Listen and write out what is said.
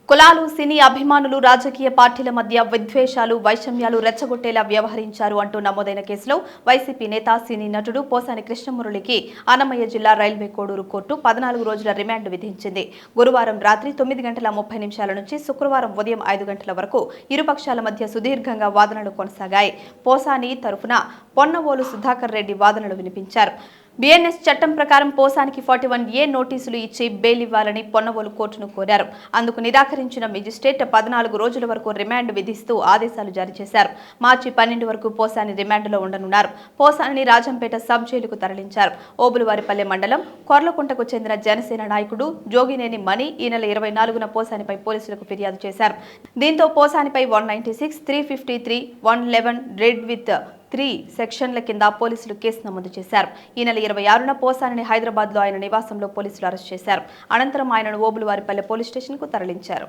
కులాలు, సినీ అభిమానులు, రాజకీయ పార్టీల మధ్య విద్వేషాలు, వైషమ్యాలు రెచ్చగొట్టేలా వ్యవహరించారు అంటూ నమోదైన కేసులో వైసీపీ నేత, సినీ నటుడు పోసాని కృష్ణమురళికి అన్నమయ్య జిల్లా రైల్వే కోడూరు కోర్టు 14 రోజుల రిమాండ్ విధించింది. గురువారం రాత్రి 9:30 నుంచి శుక్రవారం ఉదయం 5 గంటల వరకు ఇరుపక్షాల మధ్య సుదీర్ఘంగా వాదనలు కొనసాగాయి. పోసాని తరఫున పొన్నవోలు సుధాకర్ రెడ్డి వాదనలు వినిపించారు. బిఎన్ఎస్ చట్టం ప్రకారం పోసానికి 41A నోటీసులు ఇచ్చి బెయిల్ ఇవ్వాలని పొన్నవోలు కోర్టును కోరారు. అందుకు నిరాకరించిన మెజిస్ట్రేట్ 14 రోజుల వరకు రిమాండ్ విధిస్తూ ఆదేశాలు జారీ చేశారు. మార్చి 12 వరకు పోసాని రిమాండ్లో ఉండనున్నారు. పోసానిని రాజంపేట సబ్ జైలుకు తరలించారు. ఓబులవారిపల్లె మండలం కొర్లకుంటకు చెందిన జనసేన నాయకుడు జోగినేని మణి ఈ నెల 24న పోసానిపై పోలీసులకు ఫిర్యాదు చేశారు. దీంతో పోసానిపై 196, 353, 111 రెడ్ విత్ 3 సెక్షన్ల కింద పోలీసులు కేసు నమోదు చేశారు. ఈ నెల 26న పోసానిని హైదరాబాద్లో ఆయన నివాసంలో పోలీసులు అరెస్ట్ చేశారు. అనంతరం ఆయనను ఓబులవారిపల్లె పోలీస్ స్టేషన్కు తరలించారు.